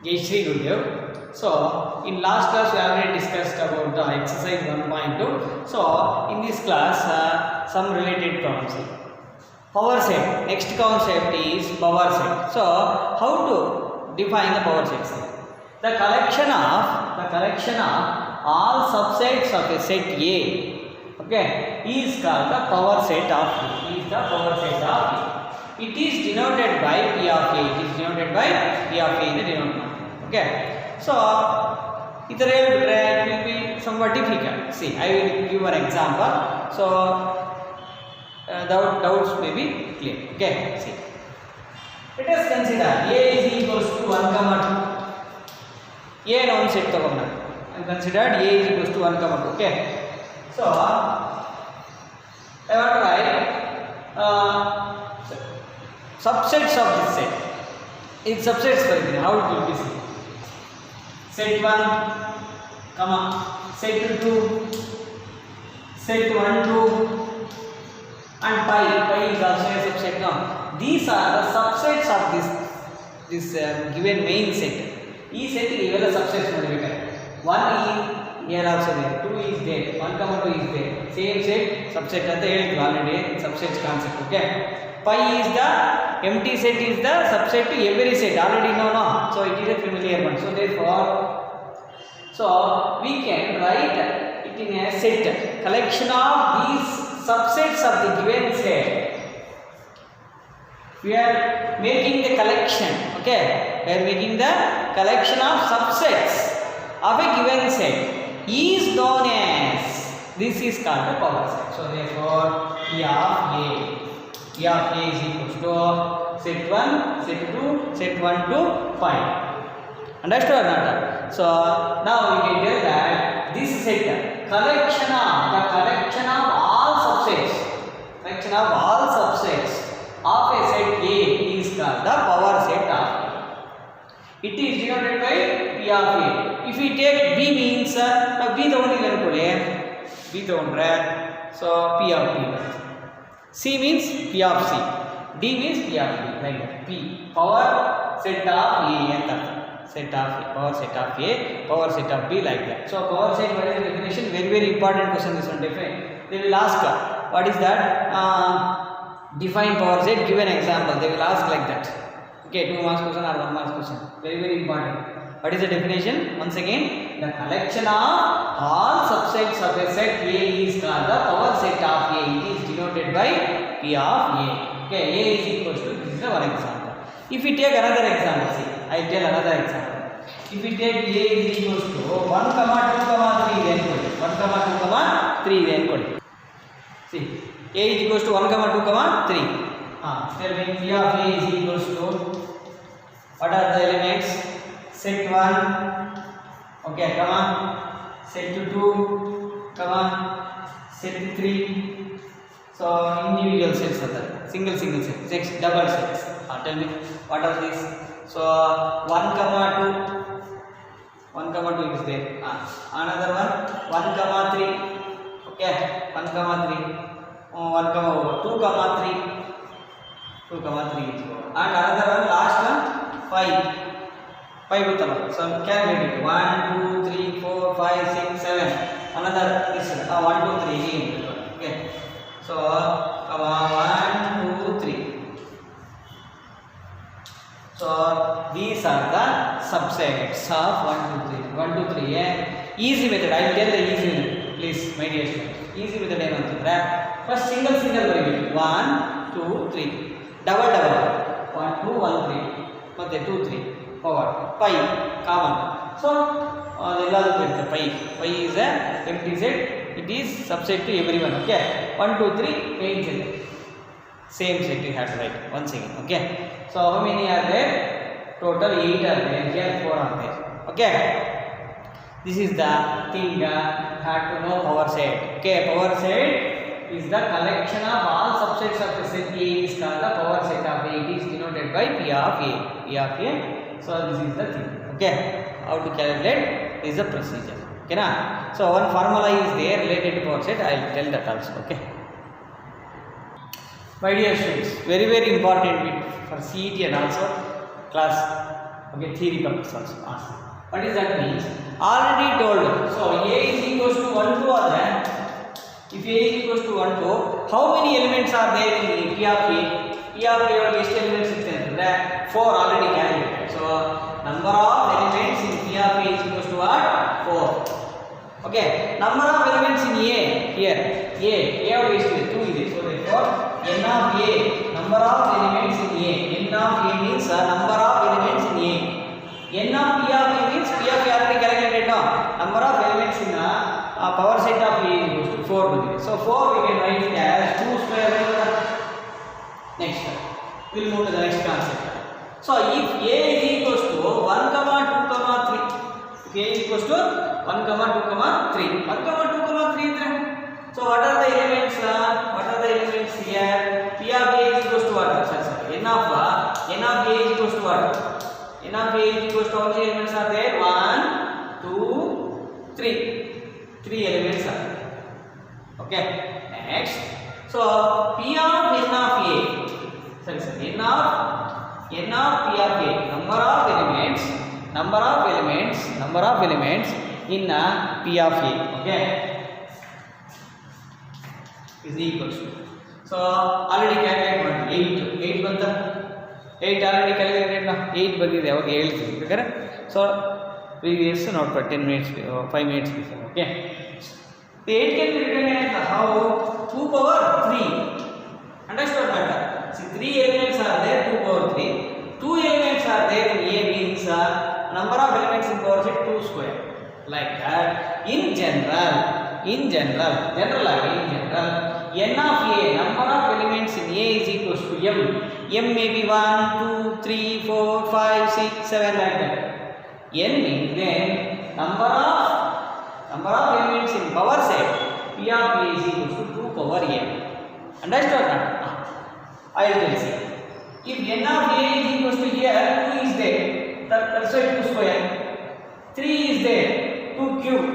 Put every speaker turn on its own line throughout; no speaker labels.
Jayashree Gurudev. So, in last class we already discussed about the exercise 1.2. So, in this class, some related problems. Power set. Next concept is power set. So, how to define the power set? The collection of all subsets of a set A, okay, is called the power set of A. Is the power set of A. It is denoted by P of A. It is denoted by P of A in the denominator. Okay. So, it will be somewhat difficult. See, I will give an example. So, doubts may be clear. Okay. See, let us consider A is equals to 1, 2. A known set tagonna. I considered A is equals to 1, 2. Okay. So, I want to write subsets of this set. In subsets, for example, how it will be seen? Set 1, set 2, set 1, 2, and pi. Pi is also a subset now. These are the subsets of this given main set. Each set is a subset. 1 is here also there, 2 is there, 1, 2 is there. Same set, subset at the already subsets concept. Okay. Pi is the empty set, is the subset to every set. Already know, no? So it is a familiar one. So therefore, we can write it in a set. Collection of these subsets of the given set. We are making the collection. Okay. We are making the collection of subsets of a given set is known as, this is called the power set. So therefore, P of A. P of A is equals to set 1, set 2, set 1 to 5. Understood or not? So now we can tell that this set, the collection of all subsets, of a set A is called the power set of A. It is denoted by P of A. If we take B means, now B the only one so P of B. C means P of C. D means P of D. Like that. P. Power set of A. Set of A. Power set of A. Power set of B, like that. So, power set, what is the definition? Very, very important question. This one defined. They will ask, what is that? Define power set. Give an example. They will ask like that. Okay, 2 marks question or 1 marks question. Very, very important. What is the definition? Once again, the collection of all subsets of a set A is called the power set of A. It is denoted by P of A. Okay, A is equals to, this is the one example. If we take another example, see, I will tell another example. If we take A is equals to 1, 2, 3, then 1, 2, 3, then see, A is equals to 1, 2, 3. Tell me P of A is equals to, what are the elements? Set 1, okay, set 2, set 3. So individual sets are there, single sets, double sets. Tell me what are these? So 1, 2 is there. Another one 1, 3. Okay, 1, 3. 1, 2, 3. 2, 3 is and another one last one 5. 5 with so calculate it. 1, 2, 3, 4, 5, 6, 7. Another this 1, 2, 3 again. Okay. So 1, 2, 3. So these are the subsets of 1, 2, 3. 1, 2, 3. Yeah. Easy method. I will tell the easy method. Please, my dear students. Easy method. First single variable. 1, 2, 3. Double. 1, 2, 1, 3. Okay, 2, 3. Power. Pi. Common. So the pi is a empty set. It is subset to everyone. Okay. 1, 2, 3. Main set. Same set you have to write once again. Okay. So how many are there? Total 8 are there. Here 4 are there. Okay. This is the thing have to know power set. Okay. Power set is the collection of all subsets of the set A is called the power set of A. It is denoted by P of A. P of A. So this is the thing. Okay. How to calculate is the procedure. Okay na? So one formula is there related to power set. I will tell that also. Okay. My dear students, very important bit for CET and also class Okay, theory purpose also ask. What is that means? Already told. So A is equals to 1 2 or then if A is equals to 1 2, how many elements are there in the P of A? P of A or ಎಷ್ಟು elements ಇದೆ ಅಂದ್ರೆ 4 already calculated. So number of elements in P of A is equals to what? 4. Okay, number of elements in A here. A of A is 2 ಇದೆ. So therefore n of A, number of elements in A. N of A means number of elements in A. N of P of A means P of A already calculated now. Number of elements in power set of A is equals to 4 ಬಂದಿದೆ. So 4 we can write it as 2 square by next. We'll move to the next concept. So if A is equals to 1 comma 2 comma 3, if A is equals to 1 comma 2 comma 3, 1 comma 2 comma 3 is there. So what are the elements? What are the elements here? P of A is equals to what? Sorry. N of A is equals to what? N of A is equals to how many elements are there? 1, 2, 3. 3 elements are there. Okay. Next. So P of N of A. Sorry. N of P of A. Number of elements in P of A. Okay. Is equals to. So already calculated 8 ಬಂತ 8 already calculated now 8 ಬಂದಿದೆ ಅವಾಗ ಹೇಳ್ತೀವಿ ಬೇಕಾದ್ರೆ. So previous ನೋಡ್ಕೊಳ್ಳಿ 10 minutes 5 minutes before. Okay, the 8 can be written as how 2 power 3. Understood that? See, 3 elements are there, 2 power 3. 2 elements are there in A means number of elements in power set 2 square. Like that. In general, n of A, number of elements in A is equals to m. M may be 1, 2, 3, 4, 5, 6, 7 like that. N means then number of elements in power set P of A is equals to 2 power m. Understood? I will tell you. If n of A is equals to here 2 is there, that's why 2 square. 3 is there, 2 cube.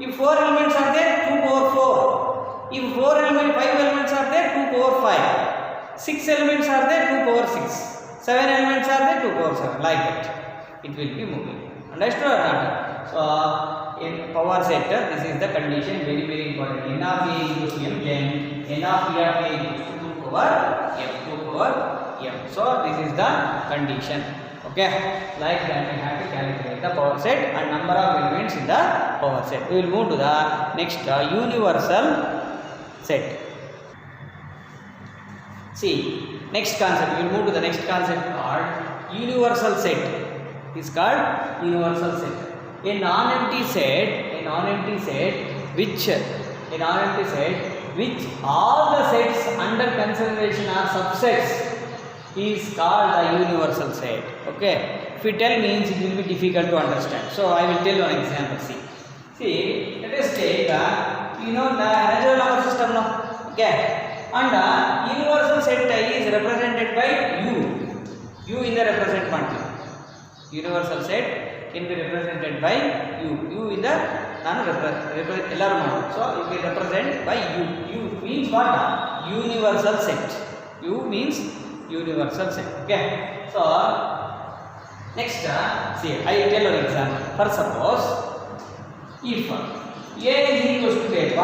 If 4 elements are there, 2 power 4. If 5 elements are there, 2 power 5. 6 elements are there, 2 power 6. 7 elements are there, 2 power 7. Like that. It will be moving. Understood or not? So, in power set, this is the condition, very, very important. N of A is equals to m, then N of P of A is equals to 2 power m. So, this is the condition. Okay, like that we have to calculate the power set and number of elements in the power set. We will move to the next universal set. See, next concept. We will move to the next concept called universal set. It is called universal set. A non-empty set which all the sets under consideration are subsets is called the universal set. Okay, if we tell means it will be difficult to understand. So I will tell one example. See, let us take the natural number system now. Okay, and universal set is represented by u in the represent quantity. Universal set can be represented by u in the so it will be represented by u means what? Universal set. U means universal set. Okay, so next see, I will tell an example. For suppose if A is equals to 1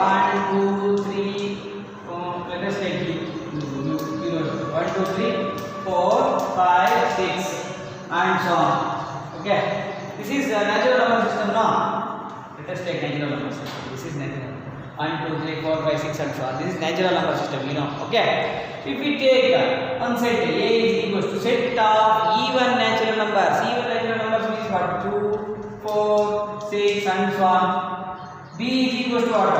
2 3 let us take u 1 2 3 4 5 6 and so on. Okay, this is the natural number system now. Let us take natural number system. This is natural 1 2 3 4 5 6 and so on. This is natural number system, okay. If we take one set A is equals to set of even natural numbers. Even natural numbers means what? 2, 4, 6 and so on. B is equals to what?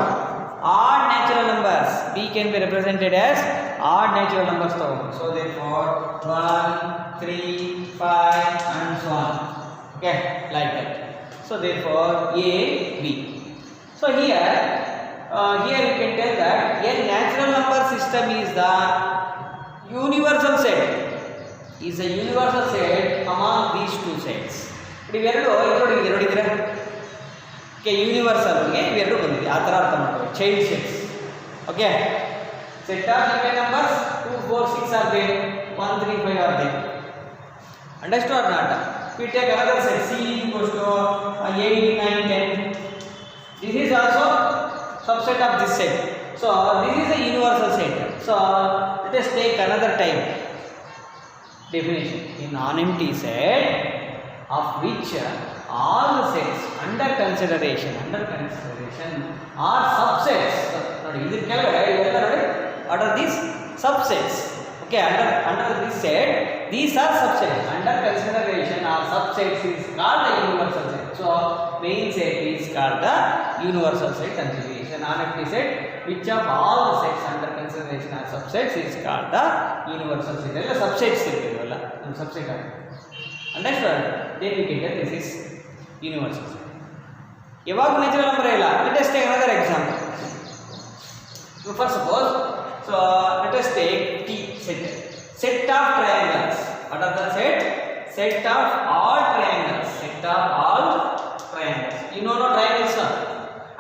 Odd natural numbers. B can be represented as odd natural numbers. So therefore 1, 3, 5 and so on. Okay, like that. So therefore A, B. So here you can tell that a natural number system is the universal set. Is a universal set among these two sets. ಇವೆರಡು ಇದರೊಳಗಿದ್ರೆ okay ಯೂನಿವರ್ಸಲ್ಗೆ ಇವೆರಡು ಬಂದಿದೆ ಆ ಥರ ಅರ್ಥ ಮಾಡ್ಕೊಳ್ಳಿ. Child sets okay set of even numbers 2 4 6 are there 1 3 5 are there. Understood or not? We take another set C equals to 8, 9, 10. This is also subset of this set. So this is a universal set. So let us take another type definition. A non-empty set of which all the sets under consideration are subsets. What are these subsets? Okay, under this set, these are subsets. Under consideration are subsets is called the universal set. So main set is called the universal set conjugation. Non-empty set which of all the sets under consideration are subsets is called the universal set. All subsets irukku subset. Understood? Then we can get this is universal set. Yaವಾಗ natural number ಇಲ್ಲ. Let us take another example. So first suppose, so let us take T set of triangles. What are the set? Set of all triangles. Set of all triangles. You know no triangles, sir?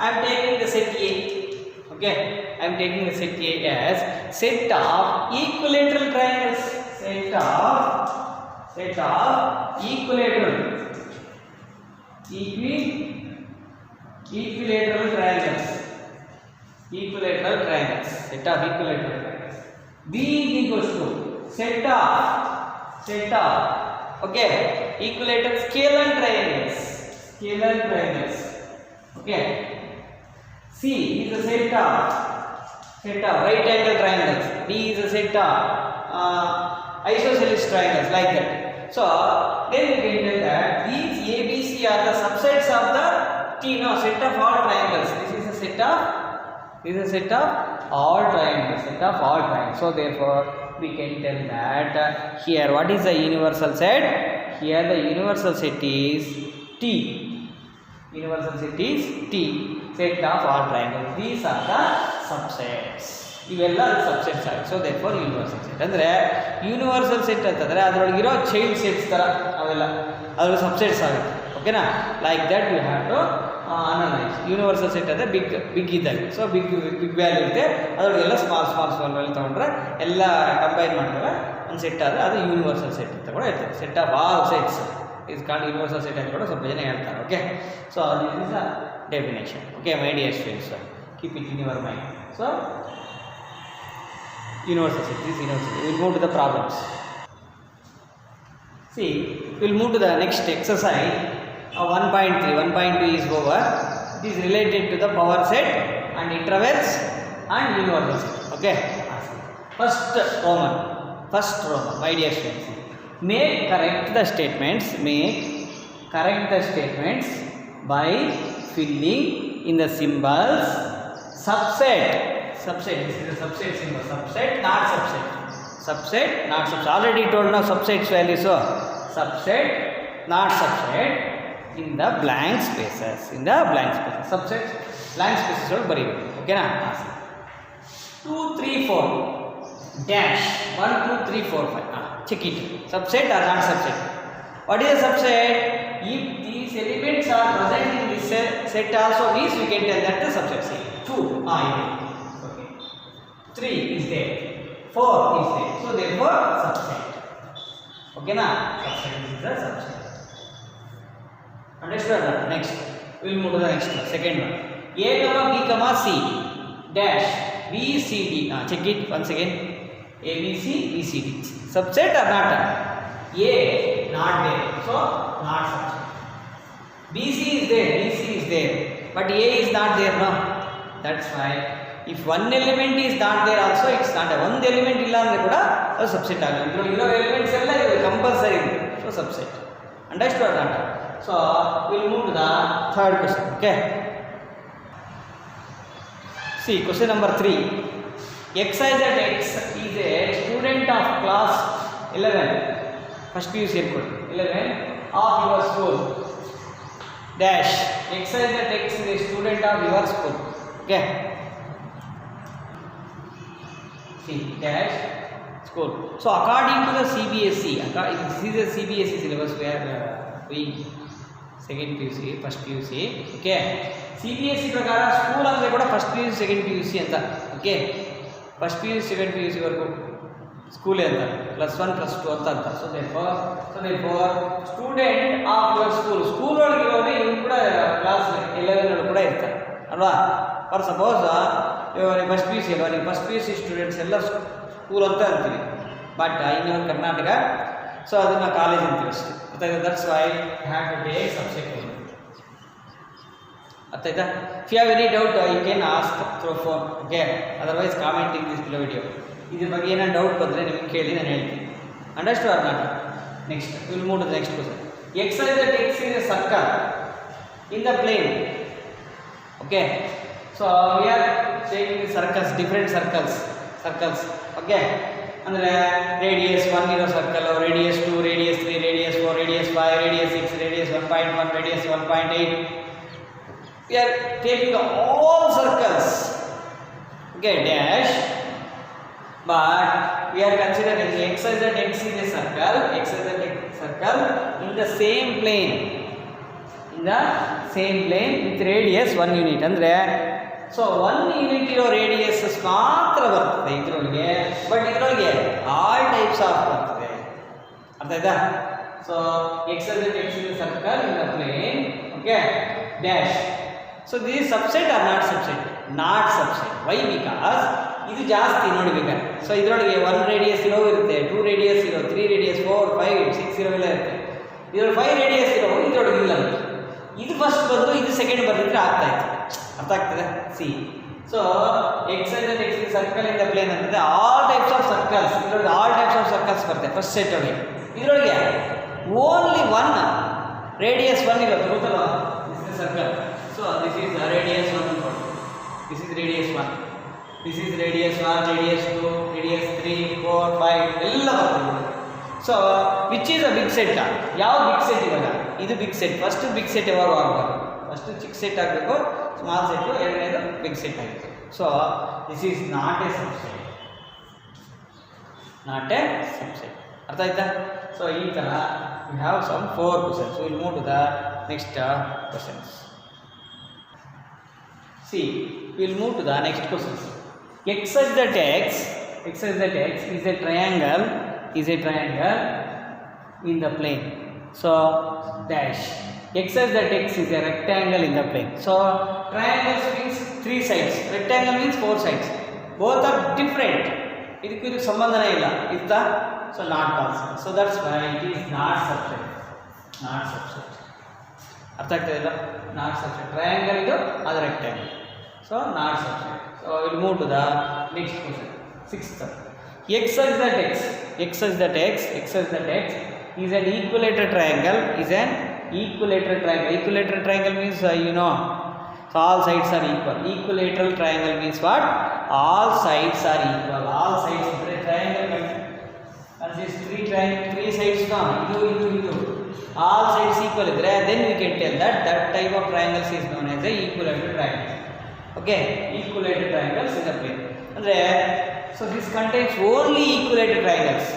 I am taking the set A. Okay, I am taking the set A as set of equilateral triangles. Set of equilateral triangles. Equilateral triangles. Set of equilateral triangles. B equals to set of okay equilateral scalar triangles. Okay. C is a set of right angle triangles. D is a set of isosceles triangles, like that. So then we can tell that these A, B, C are the subsets of the T. No, set of all triangles. This is a set of all triangles. So therefore we can tell that here what is the universal set? Here the universal set is T. Set of all triangles. These are the subsets. ಇವೆಲ್ಲ subsets ಆಗುತ್ತೆ. So therefore universal set ಅಂದರೆ universal set ಅಂತಂದರೆ ಅದರೊಳಗಿರೋ child sets ಥರ ಅವೆಲ್ಲ ಅದ್ರ ಸಬ್ಸೆಟ್ಸ್ ಆಗುತ್ತೆ. ಓಕೆನಾ? Like that you have to analyse. Universal set ಅಂದರೆ ಬಿಗ್ ಇದ್ದಾಗ. ಸೊ ಬಿಗ್ ವ್ಯಾಲ್ಯೂ ಇರುತ್ತೆ, ಅದರೊಳಗೆಲ್ಲ ಸ್ಮಾಲ್ ವ್ಯಾಲ್ಯೂ ತೊಗೊಂಡ್ರೆ ಎಲ್ಲ ಕಂಬೈನ್ ಮಾಡಿದ್ರೆ ಒಂದು ಸೆಟ್ ಆದರೆ ಅದು ಯೂನಿವರ್ಸಲ್ ಸೆಟ್ ಅಂತ ಕೂಡ ಇರ್ತದೆ. Set of all sets is called universal set ಅಂತ ಕೂಡ ಸ್ವಲ್ಪ ಜನ ಹೇಳ್ತಾರೆ. Okay, so this is a definition. Okay my dear students, keep it in your mind. So universal set, this universal set. We will move to the problems. See, we will move to the next exercise. 1.2 is over. It is related to the power set and intervals and universal set. Okay. First Roman, my dear students. Correct the statements by filling in the symbols subset. This is a subset symbol. Subset, not subset. Already told now subsets value. So subset, not subset in the blank spaces. Subsets, blank spaces will bury. Okay na? 2, 3, 4 dash 1, 2, 3, 4, 5. Check it. Subset or not subset? What is a subset? If these elements are present in this set also means we can tell that the subset. See, 2. 3 is there, 4 is there, so therefore subset. Okay na? Subset is the subset. Understood? Next, we will move to the next one. Second one. A, B, C dash B, C, D. Check it once again. A, B, C, D. Subset or not? A not there, so not subset. B, C is there, but A is not there, no? That's why. If one element is not there also, it's not a one element illa andre kuda adu subset agala. Iro elements ella compulsory, so subset. Understood or not? So we will move to the third question. Okay, see question number 3. Xyz X is a student of class 11 first PUC 11 of your school dash Xyz X is a student of your school. Okay, dash school. So according to the CBSE, this is the CBSE syllabus we are doing second PUC, first PUC. Okay, CBSE ಪ್ರಕಾರ school ಅಂದ್ರೆ ಕೂಡ first PUC second PUC ಅಂತ. Okay, first PUC second PUC ವರೆಗೂ ಸ್ಕೂಲೇ ಅಂತಾರೆ, +1 +2 ಅಂತ ಅಂತ. So therefore student of your school ಒಳಗಿರೋರು ಇವ್ರು ಕೂಡ ಕ್ಲಾಸ್ ಎಲ್ಲರೂ ಕೂಡ ಇರ್ತಾರೆ ಅಲ್ವಾ. ಫಾರ್ ಸಪೋಸ್ ಇವಾಗ ಫಸ್ಟ್ ಪಿ ಯು ಸಿ ಅಲ್ವಾ, ನೀವು first P U C students ಎಲ್ಲ ಸ್ಕೂಲ್ ಅಂತ ಅಂತೀವಿ, ಬಟ್ ಇನ್ನು ಕರ್ನಾಟಕ ಸೊ ಅದನ್ನು ಕಾಲೇಜ್ ಅಂತೀವಿ ಅಷ್ಟೇ. ಗೊತ್ತಾಯ್ತಾ? That's why have to take subject. ಅರ್ಥಾಯ್ತಾ? If you have any doubt you can ask through phone, okay, otherwise commenting this below video. ಇದ್ರ ಬಗ್ಗೆ ಏನಾದ್ರು ಡೌಟ್ ಬಂದರೆ ನಿಮಗೆ ಕೇಳಿ ನಾನು ಹೇಳ್ತೀನಿ. Understood or not? Next will move to the next question. Exercise that X is a circle in the plane. Okay, so we are taking circles, different circles. Okay, ಅಂದರೆ radius 1 ಇರೋ circle, radius 2, radius 3, radius 4, radius 5, radius 6, radius 1.1, radius 1.8. We are taking all circles, okay, dash, but we are considering x is that x is a circle, in the same plane, with radius 1 unit. ಅಂದರೆ so 1 unit ಇರೋ radius ಮಾತ್ರ ಬರ್ತದೆ ಇದರೊಳಗೆ, but ಇದರೊಳಗೆ all types of ಬರ್ತದೆ. ಅರ್ಥ ಆಯ್ತಾ? So X is that X is a circle in the plane, okay, dash. So this subset or not subset? Not subset. Why? Because ಇದು ಜಾಸ್ತಿ ನೋಡಿ ಬೇಕಾದ್ರೆ. ಸೊ ಇದರೊಳಗೆ 1 ರೇಡಿಯಸ್ ಇರೋ ಇರುತ್ತೆ, 2 ರೇಡಿಯಸ್ ಇರೋ, 3 ರೇಡಿಯಸ್, 4, 5, 6 ಇರೋವೆಲ್ಲ ಇರುತ್ತೆ. ಇದರಲ್ಲಿ 5 ರೇಡಿಯಸ್ ಇರೋ ಇದರೊಳಗೆ ಇಲ್ಲ. ಇದು ಫಸ್ಟ್ ಬಂದು ಇದು ಸೆಕೆಂಡ್ ಬಂದಿದ್ರೆ ಆಗ್ತಾ ಇತ್ತು. ಅರ್ಥ ಆಗ್ತದೆ? See, so X is that X is circle in the plane ಅಂತಂದರೆ ಆಲ್ ಟೈಪ್ಸ್ ಆಫ್ ಸರ್ಕಲ್ಸ್, ಇದರೊಳಗೆ ಆಲ್ ಟೈಪ್ಸ್ ಆಫ್ ಸರ್ಕಲ್ಸ್ ಬರುತ್ತೆ ಫಸ್ಟ್ ಸೆಟ್ ಒಳಗೆ. ಇದರೊಳಗೆ ಓನ್ಲಿ 1 ರೇಡಿಯಸ್ 1 ಇರೋದು, ಗೊತ್ತಲ್ಲ, this is circle. So this is radius 1, this is radius 1, this is radius 1, radius 2, radius 3, 4, 5 ಎಲ್ಲ ಬರ್ತದೆ. So which is a big set? ಯಾವ big set ಇವಾಗ? ಇದು big set. First big set ಯಾವಾಗ ಆಗಬಾರ್ದು? ಫಸ್ಟ್ ಚಿಕ್ಕ ಸೆಟ್ ಆಗಬೇಕು, ಸ್ಮಾಲ್ ಸೆಟ್ಟು, ಎರಡನೇದು ಬಿಗ್ ಸೆಟ್ ಆಗಬೇಕು. So this is not a subset, ಅರ್ಥ ಆಯ್ತಾ? ಸೊ ಈ ಥರ we have some 4 questions. Will move to the next questions. See, we will move to the next questions. X is that x is a triangle in the plane. So dash. X is that x is a rectangle in the plane. So triangles means 3 sides. Rectangle means 4 sides. Both are different. ಇದಕ್ಕೆ ಸಂಬಂಧನೇ ಇಲ್ಲ. ಇತ್ತಾ? So not possible. So that's why it is not subset. ಅರ್ಥ ಆಗ್ತದಿಲ್ಲ? Not subset. Triangle ಇದು, ಅದು rectangle. So not subset. So will move to the next question. 6th. X is that x is an equilateral triangle. Equilateral triangle means so all sides are equal. Equilateral triangle means what? All sides are equal. All sides is a triangle consists 3 sides. ಇದು all sides equal idre, then we can tell that type of triangles is known as a equilateral triangle. Okay, equilateral triangles in the plane. Andre so this contains only equilateral triangles.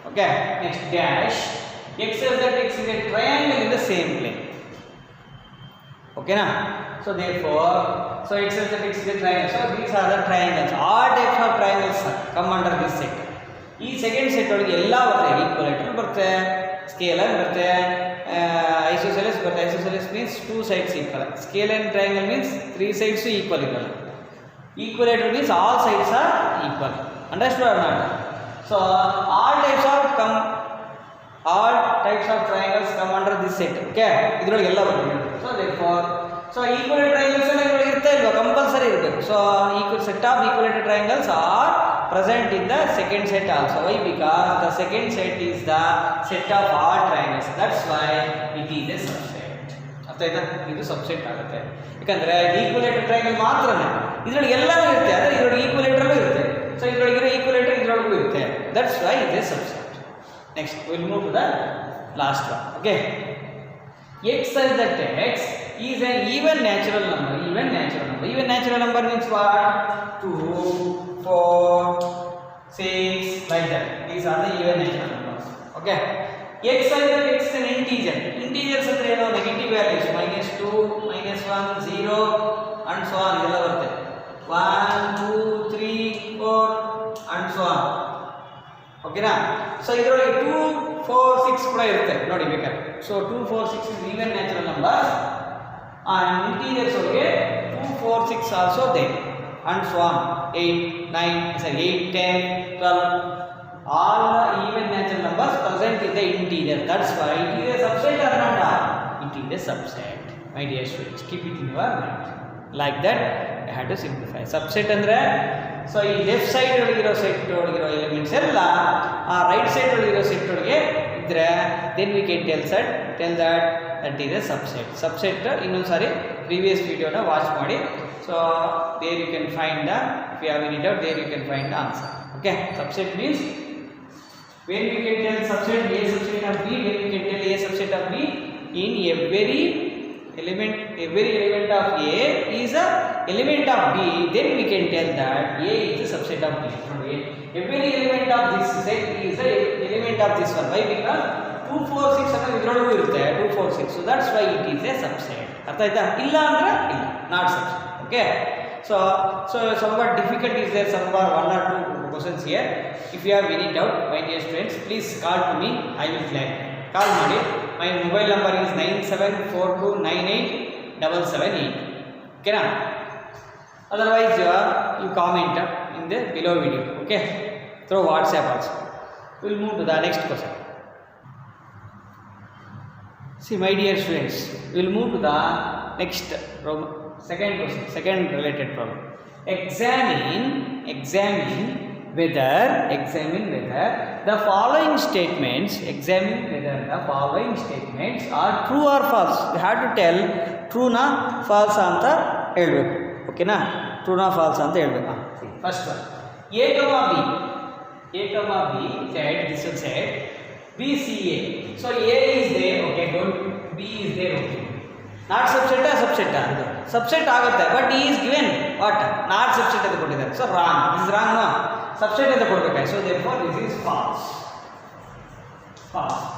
Okay, next dash. X is that x is a triangle in the same plane. Okay na? So therefore, so x is that x is a triangle. So these are the triangles. All types of triangles come under this set. ಈ second set ಒಳಗೆ ಎಲ್ಲ ಬರ್ತದೆ. Equilateral ಬರುತ್ತೆ, scalar ಬರುತ್ತೆ, isosceles ಬರುತ್ತೆ. Isosceles means 2 sides equal. Scalar triangle means 3 sides equal ಇರಲ್ಲ. Equilateral means all sides are equal. Understood or not? So all types of triangles come under this set. Okay, ಇದರೊಳಗೆ ಎಲ್ಲ ಬರ್ತದೆ. So therefore so equilateral triangles ಎಲ್ಲ ಇದರೊಳಗೆ ಇರ್ತಾ ಇಲ್ವಾ? Compulsory ಇರಬೇಕು. So set of equilateral triangles are present in the second set also. Why? Because the second set is the set of all triangles. That's why it is a subset. ಅರ್ಥ ಆಯ್ತಾ? ಇದು subset ಆಗುತ್ತೆ. ಯಾಕಂದರೆ ಈಕ್ವಲೇಟರ್ triangle ಮಾತ್ರನೇ, ಇದರೊಳಗೆ ಎಲ್ಲವೂ ಇರುತ್ತೆ. ಆದರೆ ಇದರೊಳಗೆ ಈಕ್ವಲೇಟರ್ಲೂ ಇರುತ್ತೆ. ಸೊ ಇದರೊಳಗಿರೋ ಈಕ್ವಲೇಟರ್ ಇದರೊಳಗೂ ಇರುತ್ತೆ. That's why it is subset. Next will move to the last one. Okay, x is that x is an even natural number. Even natural number means what? 2, 4, 6 like that. These are the even natural numbers. Okay, x is that x is an integer. Integers ಅಂದ್ರೆ ಏನು? Negative values, -2, -1, 0 and so on ಇದೆಲ್ಲ ಬರುತ್ತೆ. 1, 2, 3, 4 and so on. So ಇದರೊಳಗೆ 2 4 6 ಕೂಡ ಇರುತ್ತೆ ನೋಡಿ ಬೇಕಾದ್ರೆ. So 2 4 6 is even natural numbers and integers ಒಳಗೆ 2 4 6 also there and so on 8 10 12 all the even natural numbers present in the integer. That's why it is a subset or not? It is a subset. My dear students, keep it in your mind. Like that I had to simplify. Subset andre so ಈ left side ಒಳಗಿರೋ set ಒಳಗಿರೋ elements ಎಲ್ಲ ಆ right side ಒಳಗಿರೋ set ಒಳಗೆ ಇದ್ರೆ then we can tell that is a subset. Subset ಇನ್ನೊಂದು ಸಾರಿ previous video ನ ವಾಚ್ ಮಾಡಿ. So there you can find the, if you have any doubt, there you can find the answer. Okay, subset means when we can tell subset A subset of B, when we can tell A subset of B, in every element of A is a element of B, then we can tell that A is a subset of B. Okay, every element of this set is a element of this one. Why? Because 2 4 6 ಅನ್ನೋದು ಇದರೊಳಗೂ ಇರುತ್ತೆ 2 4 6, so that's why it is a subset. ಅರ್ಥ ಆಯ್ತಾ? ಇಲ್ಲ ಅಂದ್ರೆ ಇಲ್ಲ, not subset. Okay, so somewhat difficult is there, somewhat 1 or 2 questions here. If you have any doubt, my dear students, please call to me, I will clarify. Call ಮಾಡಿ. My mobile number is 9742987778. Okay na? Otherwise you comment in the below video, okay, through WhatsApp also. We will move to the next question. See my dear students, we will move to the next second question, second related problem. Examine whether the following statements are true or false. You have to tell true na false anta helbeku. Okay na? True na false anta helbeku. First one, A comma B said, this one said B C A. So A is there, okay, don't, B is there, okay. Not subset subset ಆಗುತ್ತೆ, but he is given what? Not subset ಅಂತ ಕೊಟ್ಟಿದ್ದಾರೆ. So wrong, this is wrong, no? Subset ಅಂತ ಕೊಡಬೇಕಾಗಿ. So therefore this is false.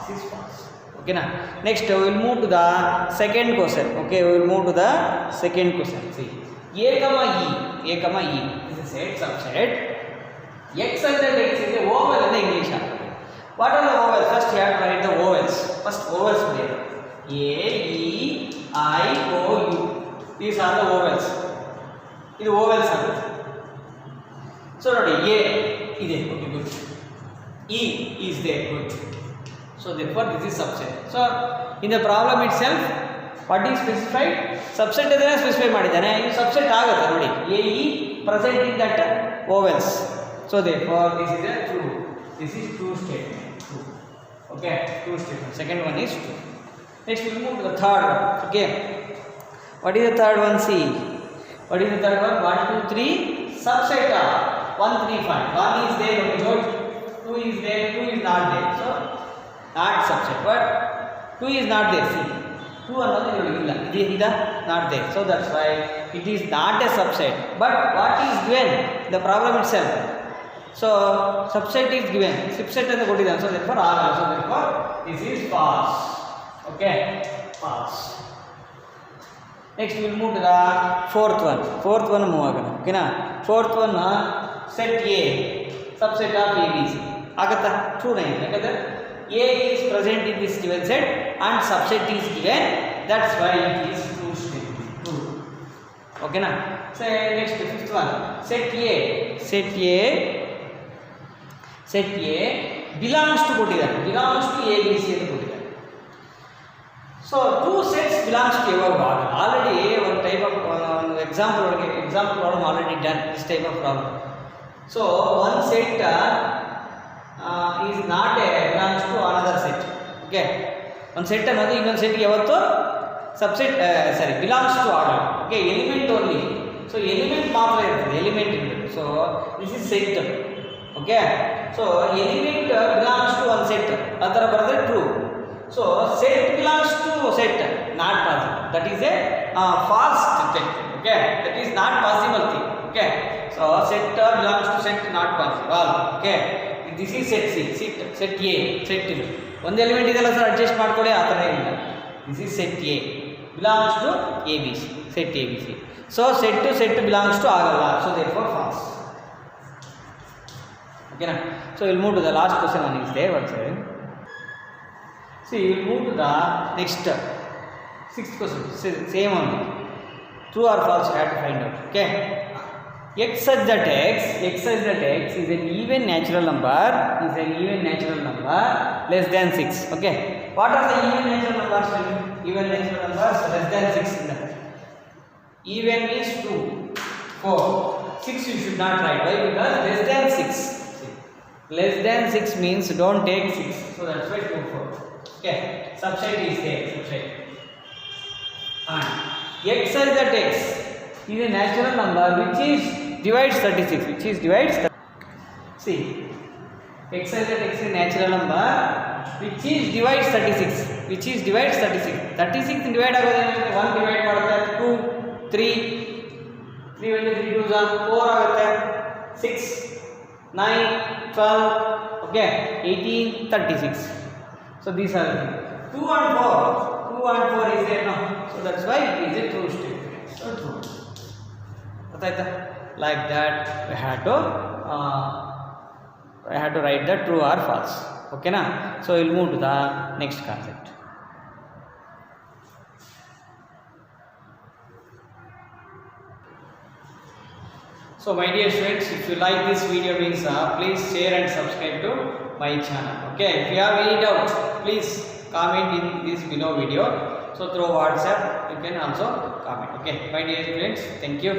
This is false. Okay na? Next we will move to the second question. Okay, we will move to the second question. See, A comma E this is a subset. X and X is a vowel in English. What are the vowels? First you have to write the vowels. First vowels there. A, E, I, O, U. These are the vowels. This vowels are. So ನೋಡಿ A ಇದೆ, okay, good. E is there, good. So therefore this is subset. So in the problem itself, what is specified? Subset ಇದನ್ನ specify ಮಾಡಿದ್ದಾನೆ. ಇದು subset ಆಗುತ್ತೆ ನೋಡಿ. A, E present in that vowels. So therefore this is a true. This is true statement. True. Okay, true statement. Second one is true. Next we will move to the third one. Okay, what is the third one? See, what is the third one? 1 2 3 subset of 1 3 5. 1 is there, okay, good. 2 is there, 2 is not there, so not subset. But 2 is not there. See, 2 ಅನ್ನೋದು ಇಲ್ಲ, ಇದು not there, so that's why it is not a subset. But what is given the problem itself? So subset is given, subset ಅಂತ ಕೊಟ್ಟಿದ್ದಾನೆ, so therefore ಆಗಲ್ಲ. So therefore this is false. Okay, false. Next we will move to the fourth one move agana. Okay na? Fourth one set A subset of ABC agata. True na ಇದೆ, ಯಾಕಂದ್ರೆ A is present in this given set and subset is given, that's why it is true statement. True. Okay na? So next fifth one, set A belongs to ಕೊಟ್ಟಿದ್ದಾರೆ, belongs to ABC ಅಂತ ಕೊಟ್ಟಿದ್ದಾರೆ. So two sets belongs to ಯಾವಾಗ already one type of example problem already done, this type of problem. So one set is not belongs to another set. Okay, one set ಅನ್ನೋದು ಇನ್ನೊಂದು set ಗೆ ಯಾವತ್ತು subset belongs to order. Okay, element only. So element ಮಾತ್ರ ಇರ್ತದೆ, element ಇರ್ತದೆ. So this is set. Okay, so element belongs to one set ಅದರ ಬರೆದ್ರೆ true. So set belongs to set, not possible. That is a false statement. Okay, that is not possible thing. Okay, so set belongs to set, not possible. Okay, this is set C, set A, set ಇದು ಒಂದು element ಇದೆಲ್ಲ sir adjust ಮಾಡ್ಕೊಳ್ಳಿ, ಆ ಥರ ಇಲ್ಲ. This is set A belongs to ABC, set ABC. So set to set belongs to ಆಗಲ್ಲ, so therefore false. Okay na? So we'll move to the last question one is there. One second. See, we'll move to the next sixth question. Same one. True or false you have to find out. Okay. X such that x is an even natural number less than 6. Okay. What are the even natural numbers? Even natural numbers less than 6 in that. Even means 2, 4, 6 you should not write. Why? Because less than 6. Less than 6 means don't take 6. So that's why 2, 4. Okay. Subset is there. Subset. And x such that x is a natural number which is divides 36. Which is divides. See, x such that x is a natural number which is divides 36. Which is divides 36. 36 divide agade 1 divide ಮಾಡುತ್ತೆ 2 3 3 1 3 2 4 ಆಗುತ್ತೆ 6 9 12 okay 18 36. So these are 2 and 4 is there now. So that's why it is a true statement. So true. Like that we have to write the true or false. Okay na? So we'll move to the next concept. So my dear students, if you like this video means please share and subscribe to my channel. Okay, if you have any doubt please comment in this below video. So through WhatsApp you can also comment. Okay, my dear students, thank you.